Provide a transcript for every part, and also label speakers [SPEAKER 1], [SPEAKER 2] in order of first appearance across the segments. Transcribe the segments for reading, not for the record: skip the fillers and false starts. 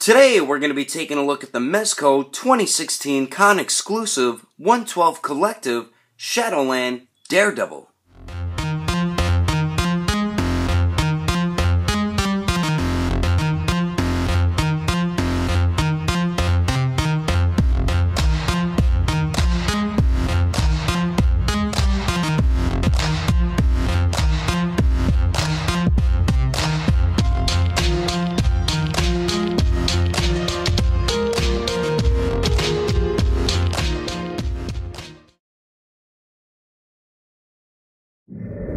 [SPEAKER 1] Today we're going to be taking a look at the Mezco 2016 con exclusive 112 collective Shadowland Daredevil.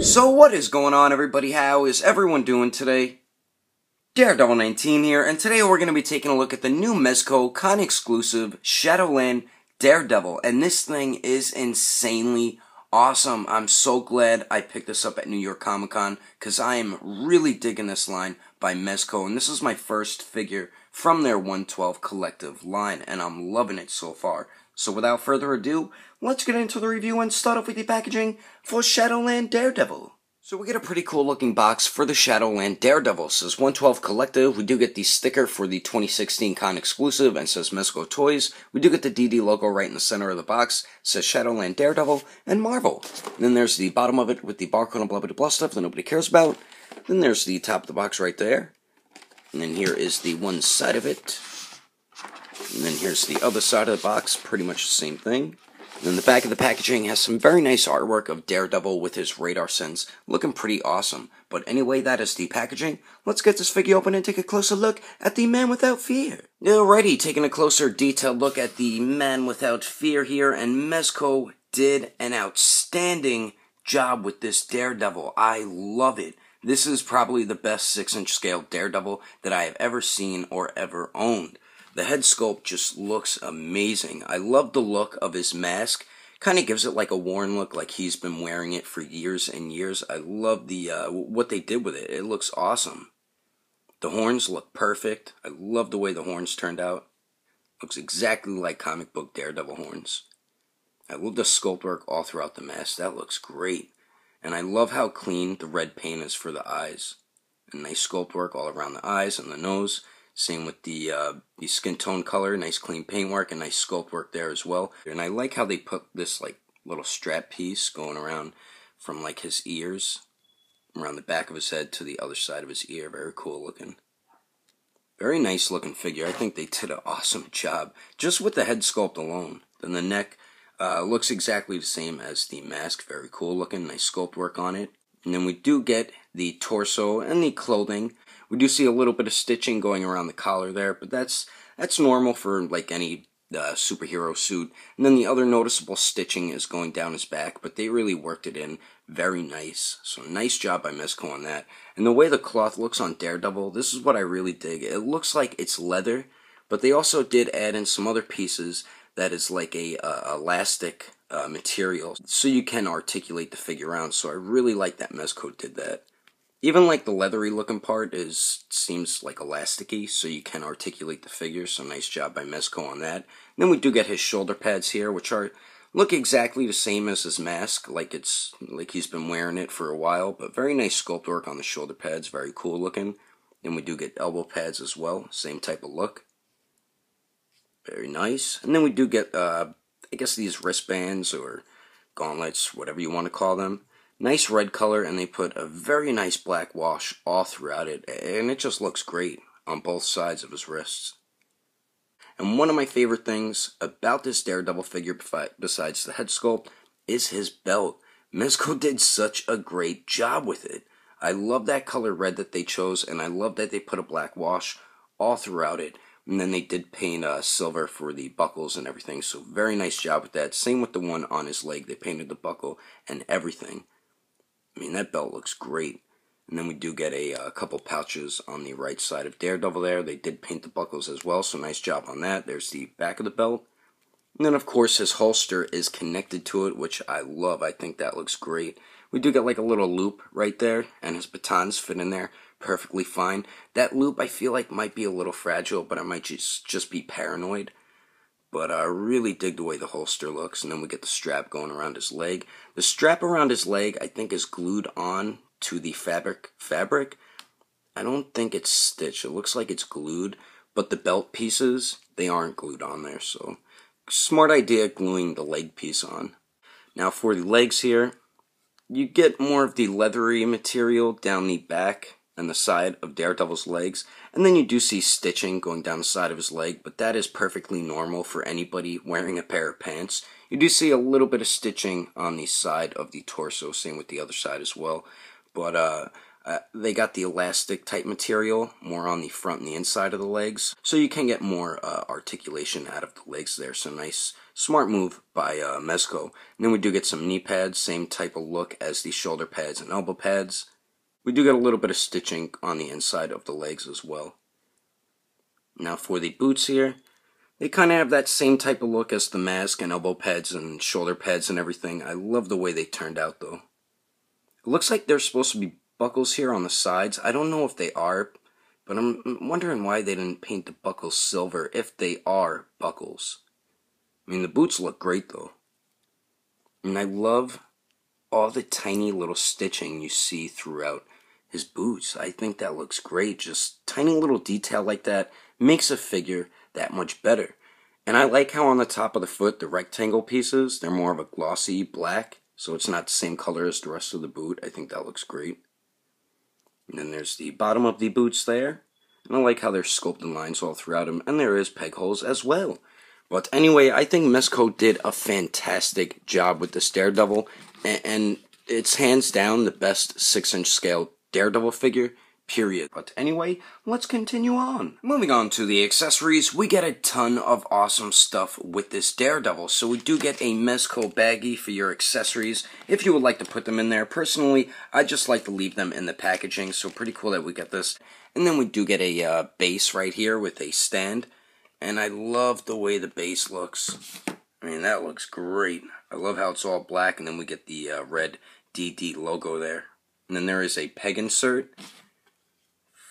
[SPEAKER 1] So what is going on, everybody? How is everyone doing today? Daredevil 19 here, and today we're going to be taking a look at the new Mezco con exclusive Shadowland Daredevil, and this thing is insanely awesome. I'm so glad I picked this up at New York Comic Con because I am really digging this line by Mezco, and this is my first figure from their 112 collective line, and I'm loving it so far. So without further ado, let's get into the review and start off with the packaging for Shadowland Daredevil. So we get a pretty cool looking box for the Shadowland Daredevil. It says 112 Collective. We do get the sticker for the 2016 con exclusive and says Mezco Toyz. We do get the DD logo right in the center of the box. It says Shadowland Daredevil and Marvel. And then there's the bottom of it with the barcode and blah blah blah stuff that nobody cares about. Then there's the top of the box right there. And then here is the one side of it. And then here's the other side of the box, pretty much the same thing. And then the back of the packaging has some very nice artwork of Daredevil with his radar sense, looking pretty awesome. But anyway, that is the packaging. Let's get this figure open and take a closer look at the Man Without Fear. Alrighty, taking a closer detailed look at the Man Without Fear here, and Mezco did an outstanding job with this Daredevil. I love it. This is probably the best 6-inch scale Daredevil that I have ever seen or ever owned. The head sculpt just looks amazing. I love the look of his mask. Kind of gives it like a worn look, like he's been wearing it for years and years. I love the what they did with it. It looks awesome. The horns look perfect. I love the way the horns turned out. Looks exactly like comic book Daredevil horns. I love the sculpt work all throughout the mask. That looks great. And I love how clean the red paint is for the eyes. And nice sculpt work all around the eyes and the nose. Same with the skin tone color, nice clean paintwork and nice sculpt work there as well. And I like how they put this like little strap piece going around from like his ears, around the back of his head to the other side of his ear. Very cool looking. Very nice looking figure. I think they did an awesome job just with the head sculpt alone. Then the neck looks exactly the same as the mask. Very cool looking, nice sculpt work on it. And then we do get the torso and the clothing. We do see a little bit of stitching going around the collar there, but that's normal for like any superhero suit. And then the other noticeable stitching is going down his back, but they really worked it in very nice. So nice job by Mezco on that. And the way the cloth looks on Daredevil, this is what I really dig. It looks like it's leather, but they also did add in some other pieces that is like a elastic material, so you can articulate the figure around. So I really like that Mezco did that. Even like the leathery looking part seems like elasticy, so you can articulate the figure. So nice job by Mezco on that. And then we do get his shoulder pads here, which look exactly the same as his mask, like he's been wearing it for a while. But very nice sculpt work on the shoulder pads, very cool looking. Then we do get elbow pads as well, same type of look. Very nice. And then we do get I guess these wristbands or gauntlets, whatever you want to call them. Nice red color, and they put a very nice black wash all throughout it, and it just looks great on both sides of his wrists. And one of my favorite things about this Daredevil figure, besides the head sculpt, is his belt. Mezco did such a great job with it. I love that color red that they chose, and I love that they put a black wash all throughout it. And then they did paint silver for the buckles and everything, so very nice job with that. Same with the one on his leg. They painted the buckle and everything. I mean, that belt looks great. And then we do get a couple pouches on the right side of Daredevil there. They did paint the buckles as well, so nice job on that. There's the back of the belt. And then, of course, his holster is connected to it, which I love. I think that looks great. We do get like a little loop right there, and his batons fit in there perfectly fine. That loop, I feel like, might be a little fragile, but I might just be paranoid. But I really dig the way the holster looks. And then we get the strap going around his leg. The strap around his leg, I think, is glued on to the fabric. I don't think it's stitched. It looks like it's glued. but the belt pieces, they aren't glued on there, so smart idea gluing the leg piece on. Now for the legs here, you get more of the leathery material down the back and the side of Daredevil's legs, and then you do see stitching going down the side of his leg, but that is perfectly normal for anybody wearing a pair of pants. You do see a little bit of stitching on the side of the torso, same with the other side as well, but they got the elastic type material more on the front and the inside of the legs, so you can get more articulation out of the legs there. So nice, smart move by Mezco. And then we do get some knee pads, same type of look as the shoulder pads and elbow pads. We do get a little bit of stitching on the inside of the legs as well. Now for the boots here, they kind of have that same type of look as the mask and elbow pads and shoulder pads and everything. I love the way they turned out though. It looks like they're supposed to be buckles here on the sides. I don't know if they are, but I'm wondering why they didn't paint the buckles silver if they are buckles. I mean, the boots look great though. And I love all the tiny little stitching you see throughout his boots. I think that looks great. Just tiny little detail like that makes a figure that much better. And I like how on the top of the foot, the rectangle pieces, they're more of a glossy black, so it's not the same color as the rest of the boot. I think that looks great. And then there's the bottom of the boots there. And I like how there's sculpted lines all throughout them, and there is peg holes as well. But anyway, I think Mezco did a fantastic job with this Daredevil, and it's hands down the best 6-inch scale Daredevil figure, period. But anyway, let's continue on. Moving on to the accessories, we get a ton of awesome stuff with this Daredevil. So we do get a Mezco baggie for your accessories, if you would like to put them in there. Personally, I just like to leave them in the packaging, so pretty cool that we get this. And then we do get a base right here with a stand, and I love the way the base looks. I mean, that looks great. I love how it's all black, and then we get the red DD logo there. And then there is a peg insert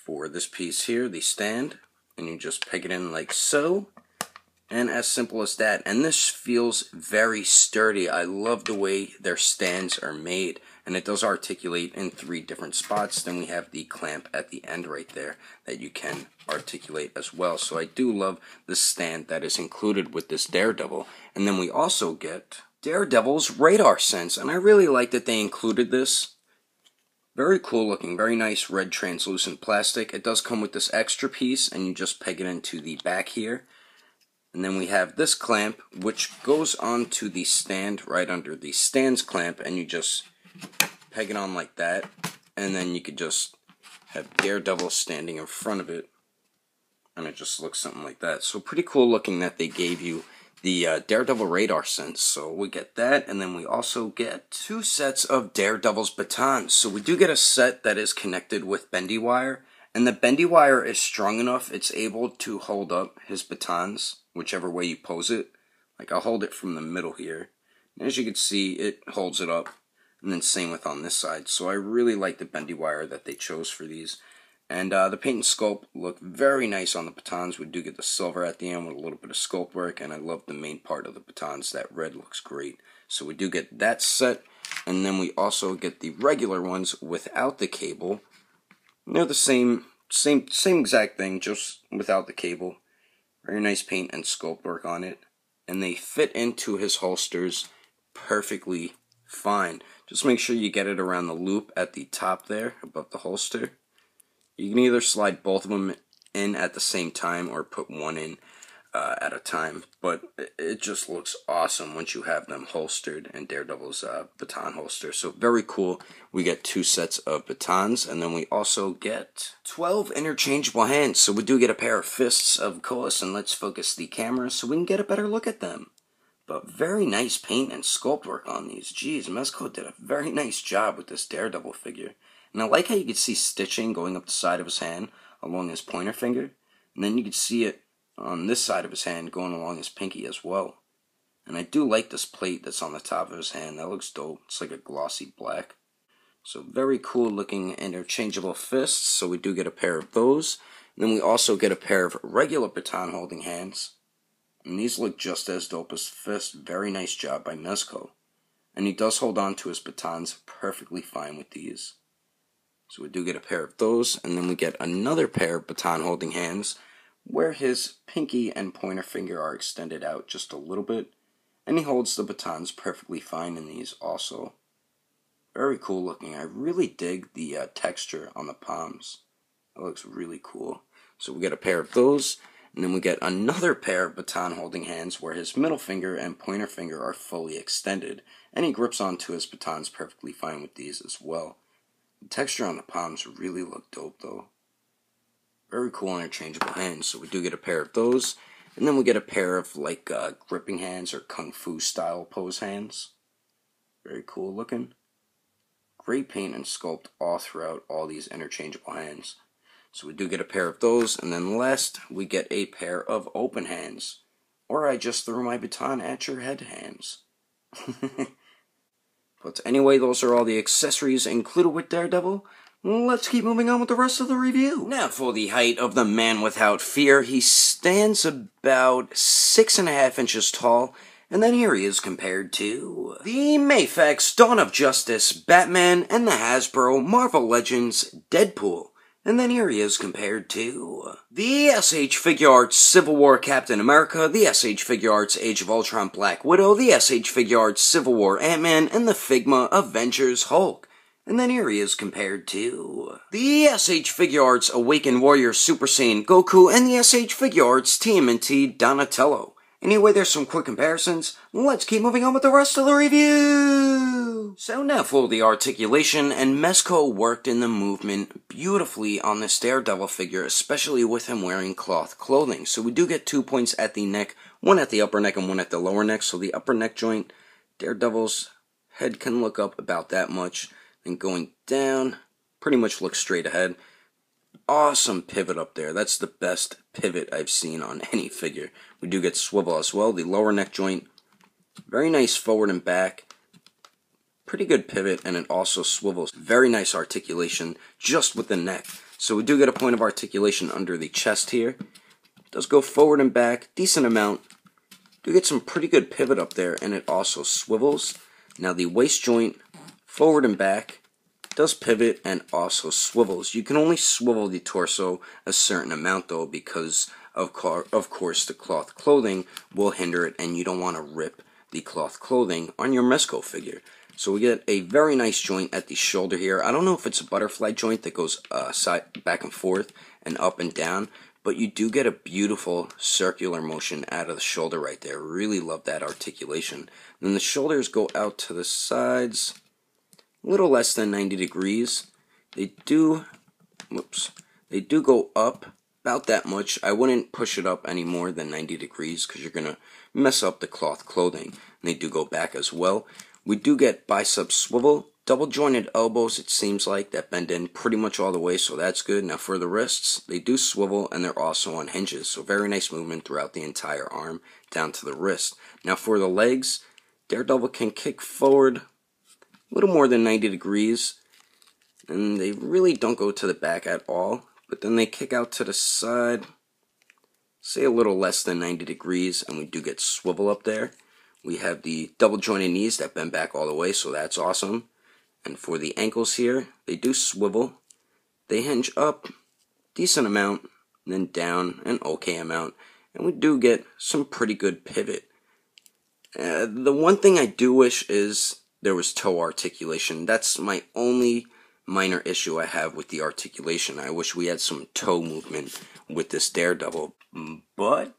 [SPEAKER 1] for this piece here, the stand, and you just peg it in like so, and as simple as that. And this feels very sturdy. I love the way their stands are made, and it does articulate in 3 different spots. Then we have the clamp at the end right there that you can articulate as well. So I do love the stand that is included with this Daredevil. And then we also get Daredevil's radar sense, and I really like that they included this. Very cool looking, very nice red translucent plastic. It does come with this extra piece, and you just peg it into the back here. And then we have this clamp, which goes onto the stand right under the stand's clamp, and you just peg it on like that. And then you could just have Daredevil standing in front of it, and it just looks something like that. So pretty cool looking that they gave you the Daredevil radar sense. So we get that, and then we also get 2 sets of Daredevil's batons. So we do get a set that is connected with bendy wire, and the bendy wire is strong enough it's able to hold up his batons whichever way you pose it. Like, I'll hold it from the middle here, and as you can see, it holds it up. And then same with on this side. So I really like the bendy wire that they chose for these. And the paint and sculpt look very nice on the batons. We do get the silver at the end with a little bit of sculpt work, and I love the main part of the batons. That red looks great. So we do get that set, and then we also get the regular ones without the cable. And they're the same exact thing, just without the cable. Very nice paint and sculpt work on it, and they fit into his holsters perfectly fine. Just make sure you get it around the loop at the top there, above the holster. You can either slide both of them in at the same time or put one in at a time, but it just looks awesome once you have them holstered in Daredevil's baton holster. So very cool. We get 2 sets of batons, and then we also get 12 interchangeable hands. So we do get a pair of fists, of course, and let's focus the camera so we can get a better look at them. But very nice paint and sculpt work on these. Jeez, Mezco did a very nice job with this Daredevil figure. And I like how you can see stitching going up the side of his hand along his pointer finger. And then you can see it on this side of his hand going along his pinky as well. And I do like this plate that's on the top of his hand. That looks dope. It's like a glossy black. So very cool looking interchangeable fists. So we do get a pair of those. And then we also get a pair of regular baton holding hands. And these look just as dope as fists. Very nice job by Mezco. And he does hold on to his batons perfectly fine with these. So we do get a pair of those, and then we get another pair of baton holding hands where his pinky and pointer finger are extended out just a little bit, and he holds the batons perfectly fine in these also. Very cool looking. I really dig the texture on the palms. It looks really cool. So we get a pair of those, and then we get another pair of baton holding hands where his middle finger and pointer finger are fully extended, and he grips onto his batons perfectly fine with these as well. The texture on the palms really look dope though. Very cool interchangeable hands. So we do get a pair of those, and then we get a pair of like gripping hands or kung fu style pose hands. Very cool looking. Great paint and sculpt all throughout all these interchangeable hands. So we do get a pair of those, and then last we get a pair of open hands, or I just threw my baton at your head hands. But anyway, those are all the accessories included with Daredevil. Let's keep moving on with the rest of the review. Now for the height of the man without fear. He stands about 6.5 inches tall, and then here he is compared to the Mafex Dawn of Justice, Batman, and the Hasbro Marvel Legends Deadpool. And then here he is compared to the SH Figuarts Civil War Captain America, the SH Figuarts Age of Ultron Black Widow, the SH Figuarts Civil War Ant-Man, and the Figma Avengers Hulk. And then here he is compared to the SH Figuarts Awakened Warrior Super Saiyan Goku, and the SH Figuarts TMNT Donatello. Anyway, there's some quick comparisons. Let's keep moving on with the rest of the review. So now for the articulation, and Mezco worked in the movement beautifully on this Daredevil figure, especially with him wearing cloth clothing. So we do get 2 points at the neck, one at the upper neck and one at the lower neck. So the upper neck joint, Daredevil's head can look up about that much, and going down, pretty much looks straight ahead. Awesome pivot up there. That's the best pivot I've seen on any figure. We do get swivel as well. The lower neck joint, very nice forward and back. Pretty good pivot, and it also swivels. Very nice articulation just with the neck. So we do get a point of articulation under the chest here. It does go forward and back, decent amount. Do get some pretty good pivot up there, and it also swivels. Now the waist joint, forward and back, does pivot and also swivels. You can only swivel the torso a certain amount though, because of course the cloth clothing will hinder it, and you don't want to rip the cloth clothing on your Mezco figure. So we get a very nice joint at the shoulder here. I don't know if it's a butterfly joint that goes back and forth and up and down, but you do get a beautiful circular motion out of the shoulder right there. Really love that articulation. And then the shoulders go out to the sides, a little less than 90 degrees. They do go up about that much. I wouldn't push it up any more than 90 degrees because you're going to mess up the cloth clothing. And they do go back as well. We do get bicep swivel, double jointed elbows, it seems like, that bend in pretty much all the way, so that's good. Now for the wrists, they do swivel, and they're also on hinges, so very nice movement throughout the entire arm down to the wrist. Now for the legs, Daredevil can kick forward a little more than 90 degrees, and they really don't go to the back at all, but then they kick out to the side, say a little less than 90 degrees, and we do get swivel up there. We have the double jointed knees that bend back all the way, so that's awesome. And for the ankles here, they do swivel. They hinge up, decent amount, and then down an okay amount. And we do get some pretty good pivot. The one thing I do wish is there was toe articulation. That's my only minor issue I have with the articulation. I wish we had some toe movement with this Daredevil. But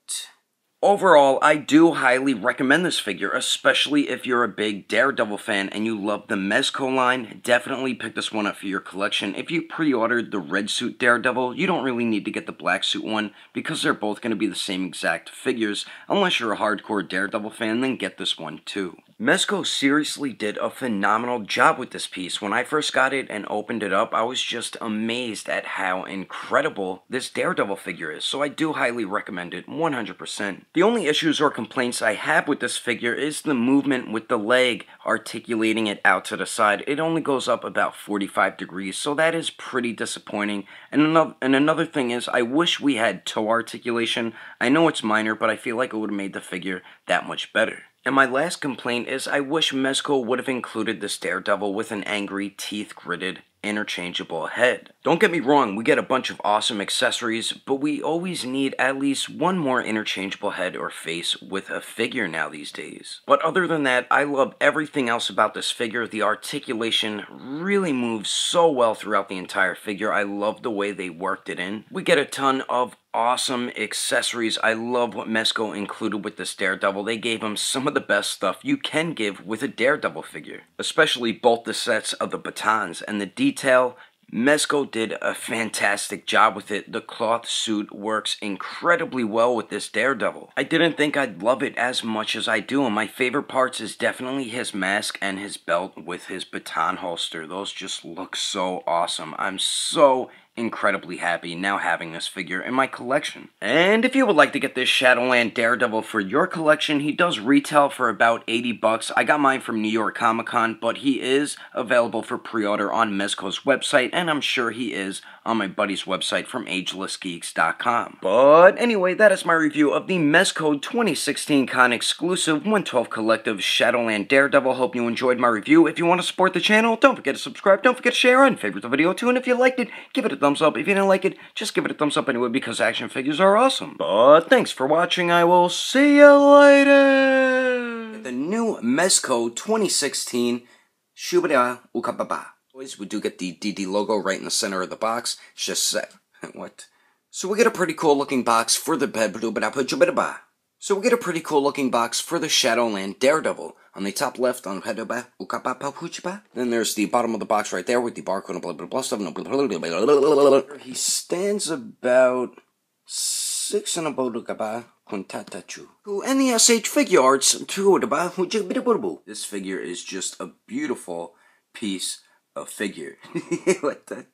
[SPEAKER 1] overall, I do highly recommend this figure, especially if you're a big Daredevil fan and you love the Mezco line. Definitely pick this one up for your collection. If you pre-ordered the red suit Daredevil, you don't really need to get the black suit one because they're both going to be the same exact figures. Unless you're a hardcore Daredevil fan, then get this one too. Mezco seriously did a phenomenal job with this piece. When I first got it and opened it up, I was just amazed at how incredible this Daredevil figure is. So I do highly recommend it 100%. The only issues or complaints I have with this figure is the movement with the leg, articulating it out to the side. It only goes up about 45 degrees, so that is pretty disappointing. And another thing is, I wish we had toe articulation. I know it's minor, but I feel like it would have made the figure that much better. And my last complaint is I wish Mezco would have included this Daredevil with an angry, teeth-gritted interchangeable head. Don't get me wrong, we get a bunch of awesome accessories, but we always need at least one more interchangeable head or face with a figure now these days. But other than that, I love everything else about this figure. The articulation really moves so well throughout the entire figure. I love the way they worked it in. We get a ton of awesome accessories. I love what Mezco included with this Daredevil. They gave him some of the best stuff you can give with a Daredevil figure, especially both the sets of the batons and the detail. Mezco did a fantastic job with it. The cloth suit works incredibly well with this Daredevil. I didn't think I'd love it as much as I do, and my favorite parts is definitely his mask and his belt with his baton holster. Those just look so awesome. I'm so incredibly happy now having this figure in my collection. And if you would like to get this Shadowland Daredevil for your collection, he does retail for about 80 bucks. I got mine from New York Comic Con, but he is available for pre-order on Mezco's website, and I'm sure he is on my buddy's website from agelessgeeks.com. But anyway, that is my review of the Mezco 2016 Con exclusive 112 Collective Shadowland Daredevil. Hope you enjoyed my review. If you want to support the channel, don't forget to subscribe, don't forget to share, and favorite the video too, and if you liked it, give it a thumbs up. If you didn't like it, just give it a thumbs up anyway, because action figures are awesome. But thanks for watching. I will see you later. The new Mezco 2016 Shubada Ukababa. Always, we do get the DD logo right in the center of the box. It's just set. What? So we get a pretty cool looking box for the So we get a pretty cool looking box for the Shadowland Daredevil. On the top left, on then there's the bottom of the box right there with the barcode and blah blah blah stuff. He stands about 6 and about and the SH figure arts. This figure is just a beautiful piece of figure. What the?